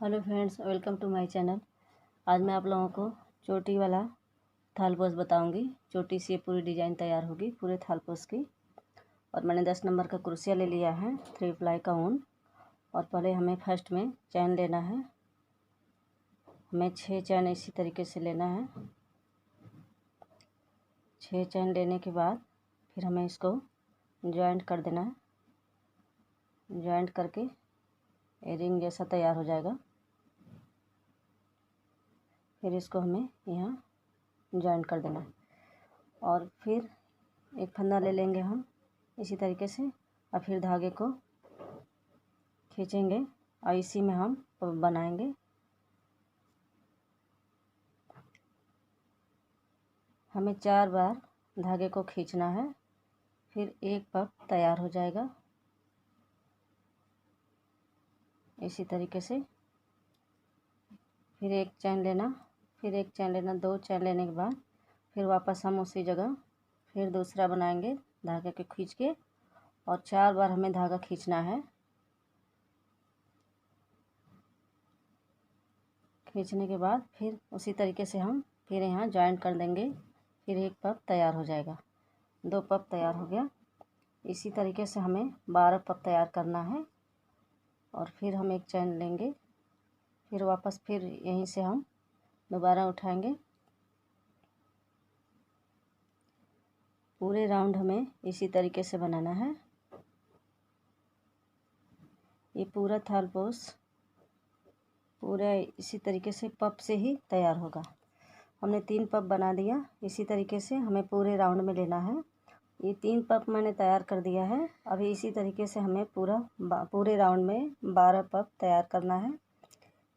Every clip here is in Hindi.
Hello friends, welcome to my channel. आज मैं आप लोगों को चोटी वाला थालपोस बताऊंगी। चोटी से पूरी डिज़ाइन तैयार होगी पूरे थालपोस की। और मैंने 10 नंबर का कुर्सिया ले लिया है, 3 प्लाई का ऊन। और पहले हमें फर्स्ट में चैन लेना है। हमें 6 चैन इसी तरीके से लेना है। 6 चैन लेने के बाद फिर हमें इसको जॉइंट कर देना है। जॉइंट करके रिंग जैसा तैयार हो जाएगा। फिर इसको हमें यहाँ जॉइंट कर देना है। और फिर एक फंदा ले लेंगे हम इसी तरीके से, और फिर धागे को खींचेंगे और इसी में हम बनाएंगे। हमें 4 बार धागे को खींचना है, फिर एक पफ तैयार हो जाएगा इसी तरीके से। फिर एक चैन लेना, फिर एक चैन लेना, 2 चैन लेने के बाद फिर वापस हम उसी जगह फिर दूसरा बनाएंगे धागे को खींच के। और 4 बार हमें धागा खींचना है। खींचने के बाद फिर उसी तरीके से हम फिर यहाँ जॉइंट कर देंगे। फिर एक पफ तैयार हो जाएगा। 2 पफ तैयार हो गया। इसी तरीके से हमें 12 पफ तैयार करना है। और फिर हम एक चैन लेंगे, फिर वापस फिर यहीं से हम दोबारा उठाएंगे। पूरे राउंड हमें इसी तरीके से बनाना है। ये पूरा थालपोस पूरा इसी तरीके से पफ से ही तैयार होगा। हमने 3 पफ बना दिया। इसी तरीके से हमें पूरे राउंड में लेना है। ये 3 पफ मैंने तैयार कर दिया है। अभी इसी तरीके से हमें पूरे राउंड में 12 पफ तैयार करना है।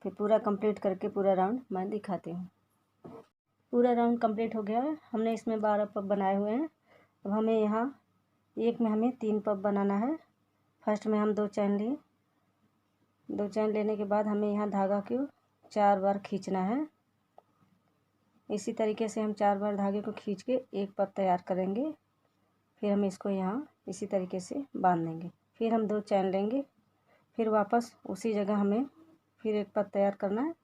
फिर पूरा कंप्लीट करके पूरा राउंड मैं दिखाती हूँ। पूरा राउंड कंप्लीट हो गया है। हमने इसमें 12 पफ बनाए हुए हैं। अब हमें यहाँ एक में हमें 3 पफ बनाना है। फर्स्ट में हम 2 चैन लिए। 2 चैन लेने के बाद हमें यहाँ धागा को 4 बार खींचना है। इसी तरीके से हम 4 बार धागे को खींच के एक पफ तैयार करेंगे। फिर हम इसको यहाँ इसी तरीके से बांध देंगे। फिर हम 2 चैन लेंगे। फिर वापस उसी जगह हमें फिर एक पफ तैयार करना है।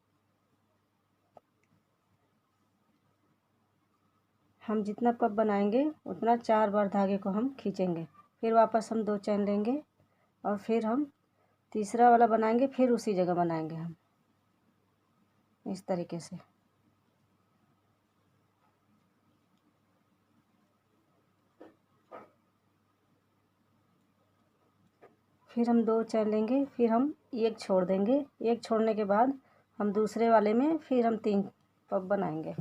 हम जितना पफ बनाएंगे उतना 4 बार धागे को हम खींचेंगे। फिर वापस हम 2 चैन लेंगे और फिर हम तीसरा वाला बनाएंगे। फिर उसी जगह बनाएंगे हम इस तरीके से। फिर हम 2 चैन लेंगे, फिर हम एक छोड़ देंगे। एक छोड़ने के बाद हम दूसरे वाले में फिर हम 3 पफ बनाएंगे।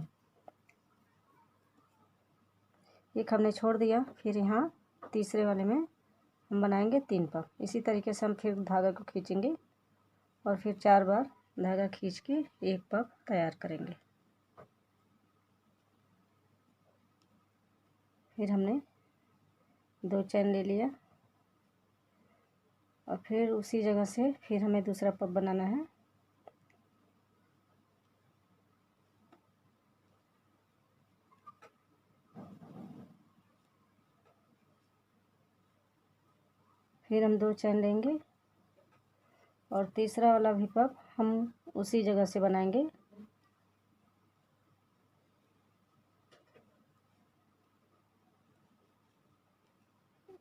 एक हमने छोड़ दिया, फिर यहाँ तीसरे वाले में हम बनाएंगे 3 पफ। इसी तरीके से हम फिर धागा को खींचेंगे और फिर 4 बार धागा खींच के एक पफ तैयार करेंगे। फिर हमने 2 चैन ले लिया और फिर उसी जगह से फिर हमें दूसरा पफ बनाना है। फिर हम 2 चैन लेंगे और तीसरा वाला भी पफ हम उसी जगह से बनाएंगे।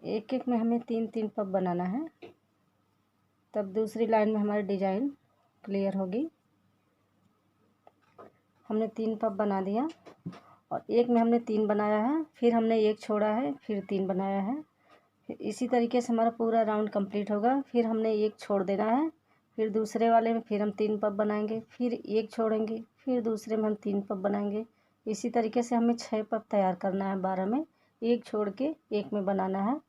एक एक में हमें 3-3 पफ बनाना है, तब दूसरी लाइन में हमारी डिजाइन क्लियर होगी। हमने 3 पफ बना दिया और एक में हमने 3 बनाया है, फिर हमने एक छोड़ा है, फिर 3 बनाया है। फिर इसी तरीके से हमारा पूरा राउंड कंप्लीट होगा। फिर हमने एक छोड़ देना है, फिर दूसरे वाले में फिर हम 3 पफ बनाएंगे, फिर एक छोड़ेंगे, फिर दूसरे में हम 3 पफ बनाएंगे। इसी तरीके से हमें 6 पफ तैयार करना है। 12 में एक छोड़ के एक में बनाना है।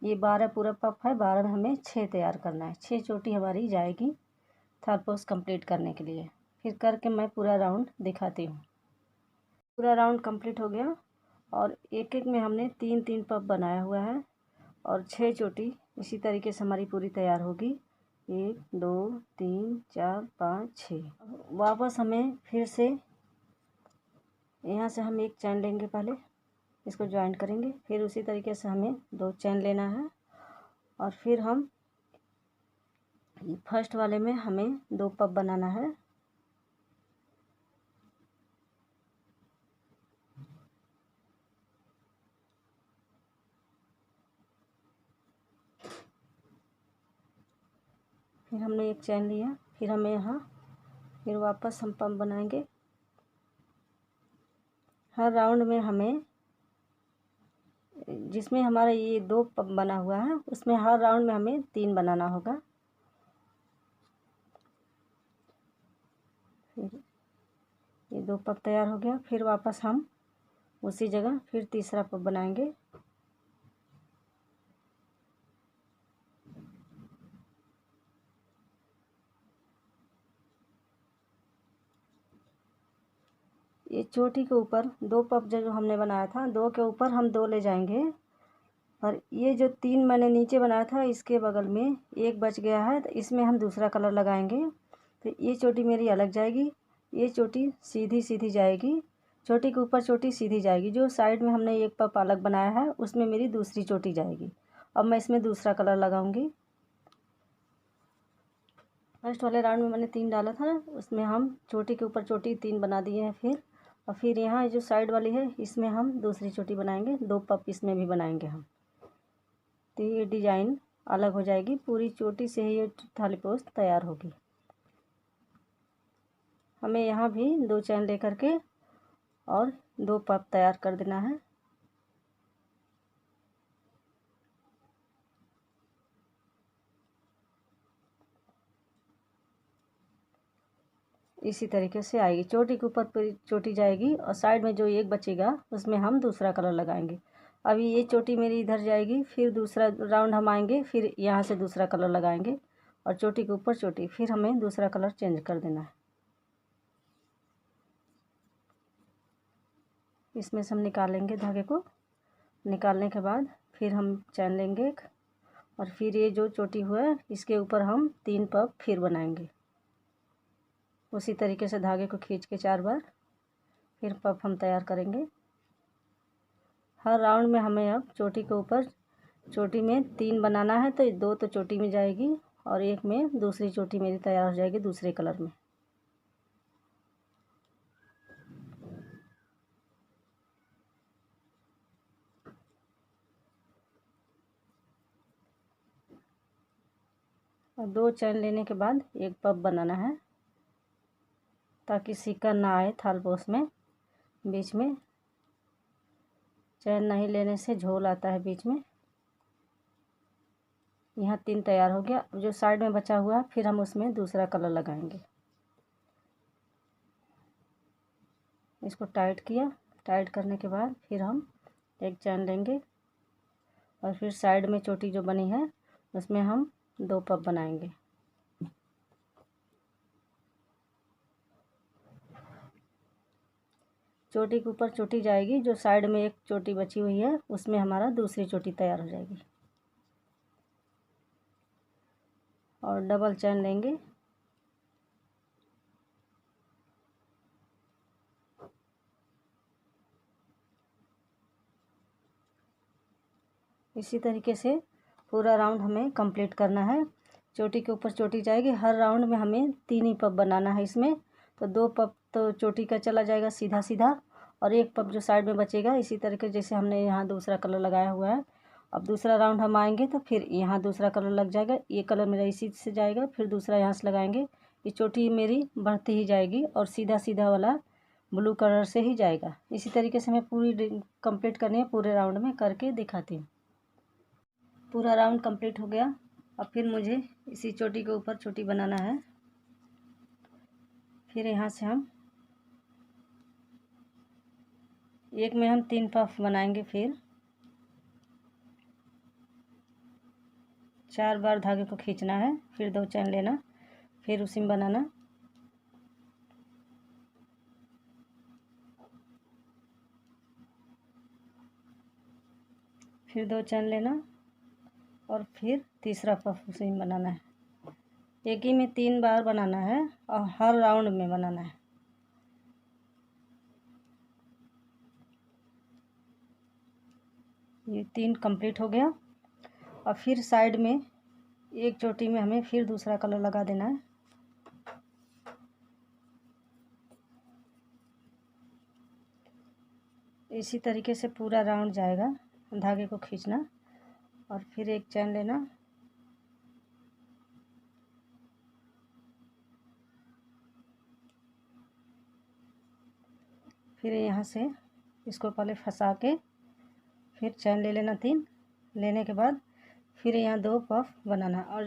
ये 12 पूरा पफ है, 12 में हमें 6 तैयार करना है। 6 चोटी हमारी जाएगी थालपोस कंप्लीट करने के लिए। फिर करके मैं पूरा राउंड दिखाती हूँ। पूरा राउंड कंप्लीट हो गया और एक एक में हमने 3-3 पफ बनाया हुआ है और 6 चोटी इसी तरीके से हमारी पूरी तैयार होगी। 1 2 3 4 5 6। वापस हमें फिर से यहाँ से हम एक चैन लेंगे, पहले इसको ज्वाइंट करेंगे। फिर उसी तरीके से हमें 2 चैन लेना है और फिर हम फर्स्ट वाले में हमें 2 पफ बनाना है। फिर हमने एक चैन लिया, फिर हमें यहाँ फिर वापस हम पफ बनाएंगे। हर राउंड में हमें, जिसमें हमारा ये 2 पफ बना हुआ है, उसमें हर राउंड में हमें 3 बनाना होगा। फिर ये 2 पफ तैयार हो गया। फिर वापस हम उसी जगह फिर तीसरा पफ बनाएंगे। ये चोटी के ऊपर 2 पफ जो हमने बनाया था, 2 के ऊपर हम 2 ले जाएंगे। और ये जो 3 मैंने नीचे बनाया था, इसके बगल में एक बच गया है, तो इसमें हम दूसरा कलर लगाएंगे। तो ये चोटी मेरी अलग जाएगी, ये चोटी सीधी सीधी जाएगी। चोटी के ऊपर चोटी सीधी जाएगी। जो साइड में हमने एक पफ अलग बनाया है, उसमें मेरी दूसरी चोटी जाएगी। अब मैं इसमें दूसरा कलर लगाऊंगी। फर्स्ट वाले राउंड में मैंने 3 डाला था, उसमें हम चोटी के ऊपर चोटी 3 बना दिए हैं। फिर यहाँ जो साइड वाली है, इसमें हम दूसरी चोटी बनाएंगे। 2 पफ इसमें भी बनाएंगे हम। तो ये डिज़ाइन अलग हो जाएगी। पूरी चोटी से ही ये थाली पोस्ट तैयार होगी। हमें यहाँ भी 2 चैन लेकर के और 2 पफ तैयार कर देना है। इसी तरीके से आएगी। चोटी के ऊपर पूरी चोटी जाएगी और साइड में जो एक बचेगा, उसमें हम दूसरा कलर लगाएंगे। अभी ये चोटी मेरी इधर जाएगी, फिर दूसरा राउंड हम आएंगे, फिर यहाँ से दूसरा कलर लगाएंगे और चोटी के ऊपर चोटी, फिर हमें दूसरा कलर चेंज कर देना है। इसमें से हम निकालेंगे धागे को। निकालने के बाद फिर हम चैन लेंगे एक, और फिर ये जो चोटी हुआ है, इसके ऊपर हम 3 पफ फिर बनाएंगे। उसी तरीके से धागे को खींच के 4 बार फिर पफ हम तैयार करेंगे। हर राउंड में हमें अब चोटी के ऊपर चोटी में 3 बनाना है, तो 2 तो चोटी में जाएगी और एक में दूसरी चोटी मेरी तैयार हो जाएगी दूसरे कलर में। और 2 चैन लेने के बाद एक पफ बनाना है, ताकि सिक्का ना आए थालपोश में। बीच में चैन नहीं लेने से झोल आता है बीच में। यहाँ 3 तैयार हो गया। अब जो साइड में बचा हुआ, फिर हम उसमें दूसरा कलर लगाएंगे। इसको टाइट किया। टाइट करने के बाद फिर हम एक चैन लेंगे और फिर साइड में चोटी जो बनी है, उसमें हम 2 पफ बनाएंगे। चोटी के ऊपर चोटी जाएगी। जो साइड में एक चोटी बची हुई है, उसमें हमारा दूसरी चोटी तैयार हो जाएगी। और डबल चैन लेंगे। इसी तरीके से पूरा राउंड हमें कंप्लीट करना है। चोटी के ऊपर चोटी जाएगी। हर राउंड में हमें 3 ही पफ बनाना है इसमें। तो 2 पफ तो चोटी का चला जाएगा सीधा सीधा, और एक पफ जो साइड में बचेगा, इसी तरीके जैसे हमने यहाँ दूसरा कलर लगाया हुआ है। अब दूसरा राउंड हम आएंगे तो फिर यहाँ दूसरा कलर लग जाएगा। ये कलर मेरा इसी से जाएगा, फिर दूसरा यहाँ से लगाएंगे। ये चोटी मेरी बढ़ती ही जाएगी और सीधा सीधा वाला ब्लू कलर से ही जाएगा। इसी तरीके से मैं पूरी कंप्लीट करनी है। पूरे राउंड में करके दिखाती हूँ। पूरा राउंड कंप्लीट हो गया। अब फिर मुझे इसी चोटी के ऊपर चोटी बनाना है। फिर यहाँ से हम एक में हम 3 पफ बनाएंगे। फिर 4 बार धागे को खींचना है, फिर 2 चैन लेना, फिर उसी में बनाना। फिर 2 चैन लेना और फिर तीसरा पफ उसी में बनाना है। एक ही में 3 बार बनाना है और हर राउंड में बनाना है। ये 3 कंप्लीट हो गया। और फिर साइड में एक चोटी में हमें फिर दूसरा कलर लगा देना है। इसी तरीके से पूरा राउंड जाएगा। धागे को खींचना और फिर एक चैन लेना, फिर यहाँ से इसको पहले फंसा के फिर चैन ले लेना 3। लेने के बाद फिर यहाँ 2 पफ बनाना और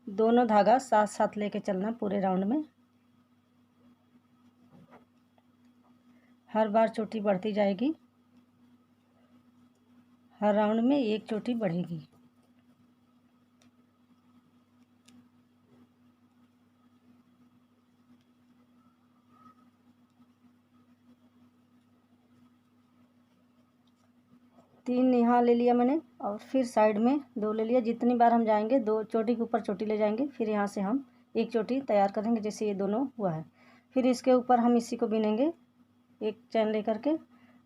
दोनों धागा साथ साथ लेके चलना पूरे राउंड में। हर बार चोटी बढ़ती जाएगी, हर राउंड में एक चोटी बढ़ेगी। तीन यहाँ ले लिया मैंने और फिर साइड में 2 ले लिया। जितनी बार हम जाएंगे 2 चोटी के ऊपर चोटी ले जाएंगे, फिर यहाँ से हम एक चोटी तैयार करेंगे जैसे ये दोनों हुआ है। फिर इसके ऊपर हम इसी को बिनेंगे एक चैन लेकर के,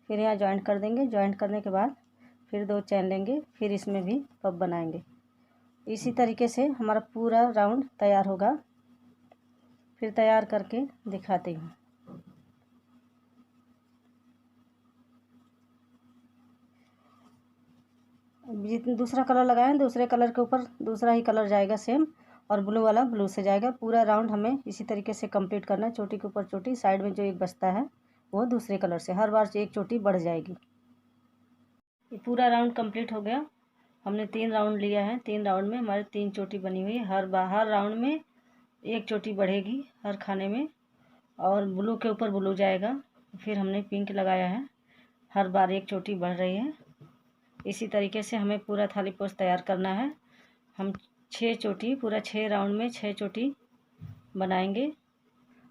फिर यहाँ जॉइंट कर देंगे। जॉइंट करने के बाद फिर 2 चैन लेंगे, फिर इसमें भी पफ बनाएंगे। इसी तरीके से हमारा पूरा राउंड तैयार होगा। फिर तैयार करके दिखाती हूँ। जितने दूसरा कलर लगाएं दूसरे कलर के ऊपर दूसरा ही कलर जाएगा सेम, और ब्लू वाला ब्लू से जाएगा। पूरा राउंड हमें इसी तरीके से कंप्लीट करना है। चोटी के ऊपर चोटी, साइड में जो एक बचता है वो दूसरे कलर से, हर बार एक चोटी बढ़ जाएगी। ये पूरा राउंड कंप्लीट हो गया। हमने 3 राउंड लिया है, 3 राउंड में हमारे 3 चोटी बनी हुई है। हर राउंड में एक चोटी बढ़ेगी हर खाने में, और ब्लू के ऊपर ब्लू जाएगा। फिर हमने पिंक लगाया है, हर बार एक चोटी बढ़ रही है। इसी तरीके से हमें पूरा थाली पोस्ट तैयार करना है। हम 6 चोटी, पूरा 6 राउंड में 6 चोटी बनाएंगे।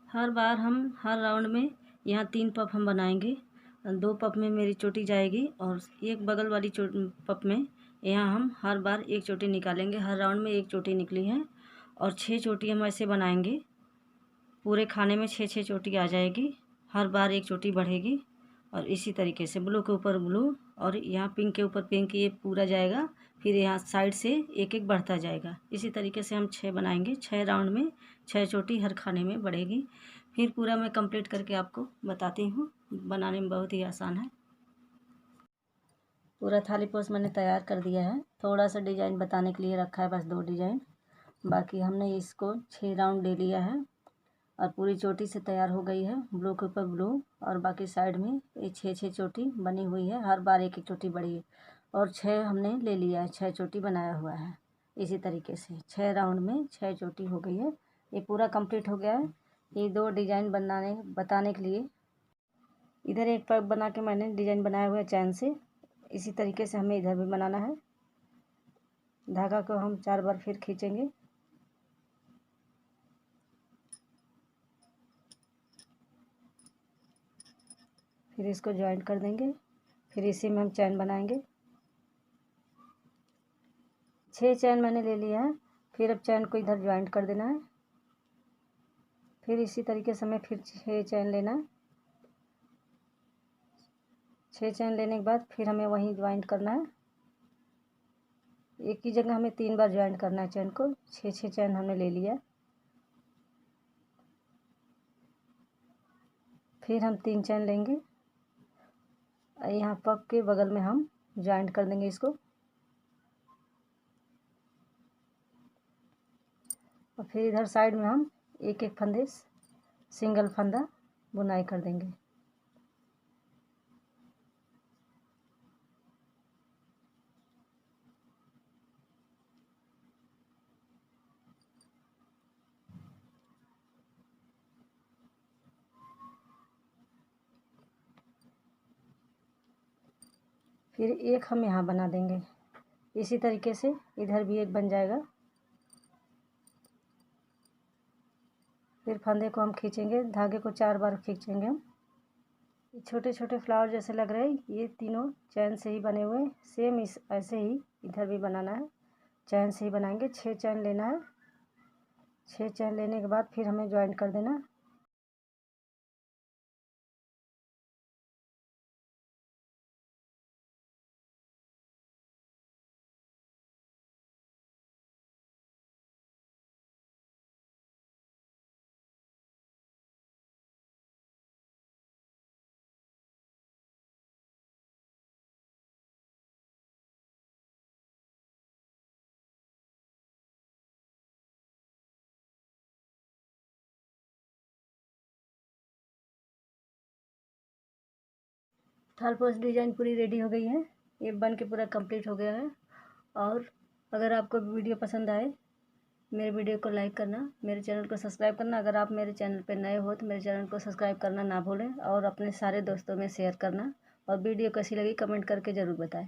हर बार हम हर राउंड में यहाँ 3 पफ हम बनाएंगे। 2 पफ में मेरी चोटी जाएगी और एक बगल वाली पफ में यहाँ हम हर बार एक चोटी निकालेंगे। हर राउंड में एक चोटी निकली है और 6 चोटी हम ऐसे बनाएंगे। पूरे खाने में 6-6 चोटी आ जाएगी, हर बार एक चोटी बढ़ेगी। और इसी तरीके से ब्लू के ऊपर ब्लू और यहाँ पिंक के ऊपर पिंक, ये पूरा जाएगा। फिर यहाँ साइड से एक एक बढ़ता जाएगा। इसी तरीके से हम 6 बनाएंगे। 6 राउंड में 6 चोटी हर खाने में बढ़ेगी। फिर पूरा मैं कंप्लीट करके आपको बताती हूँ। बनाने में बहुत ही आसान है। पूरा थाली पोस्ट मैंने तैयार कर दिया है। थोड़ा सा डिज़ाइन बताने के लिए रखा है, बस 2 डिज़ाइन। बाकी हमने इसको 6 राउंड ले लिया है और पूरी चोटी से तैयार हो गई है। ब्लू के ऊपर ब्लू और बाकी साइड में ये 6-6 चोटी बनी हुई है। हर बार एक एक चोटी बढ़ी है और 6 हमने ले लिया है, 6 चोटी बनाया हुआ है। इसी तरीके से 6 राउंड में 6 चोटी हो गई है। ये पूरा कंप्लीट हो गया है। ये 2 डिज़ाइन बताने के लिए इधर एक पग बना के मैंने डिज़ाइन बनाया हुआ है चैन से। इसी तरीके से हमें इधर भी बनाना है। धागा को हम 4 बार फिर खींचेंगे। फिर इसको जॉइंट कर देंगे, फिर इसी में हम चैन बनाएंगे। 6 चैन मैंने ले लिया है। फिर अब चैन को इधर जॉइंट कर देना है। फिर इसी तरीके से हमें फिर 6 चैन लेना है। 6 चैन लेने के बाद फिर हमें वहीं जॉइंट करना है। एक ही जगह हमें 3 बार जॉइंट करना है चैन को। 6-6 चैन हमने ले लिया। फिर हम 3 चैन लेंगे, यहाँ पग के बगल में हम जॉइंट कर देंगे इसको। और फिर इधर साइड में हम एक एक फंदे सिंगल फंदा बुनाई कर देंगे। फिर एक हम यहाँ बना देंगे। इसी तरीके से इधर भी एक बन जाएगा। फिर फंदे को हम खींचेंगे, धागे को 4 बार खींचेंगे हम। छोटे छोटे फ्लावर जैसे लग रहे हैं, ये तीनों चैन से ही बने हुए हैं। सेम ऐसे ही इधर भी बनाना है, चैन से ही बनाएंगे। 6 चैन लेना है। 6 चैन लेने के बाद फिर हमें जॉइंट कर देना। थाल पोस्ट डिज़ाइन पूरी रेडी हो गई है, ये बन के पूरा कंप्लीट हो गया है। और अगर आपको वीडियो पसंद आए, मेरे वीडियो को लाइक करना, मेरे चैनल को सब्सक्राइब करना। अगर आप मेरे चैनल पर नए हो तो मेरे चैनल को सब्सक्राइब करना ना भूलें और अपने सारे दोस्तों में शेयर करना। और वीडियो कैसी लगी कमेंट करके ज़रूर बताएं।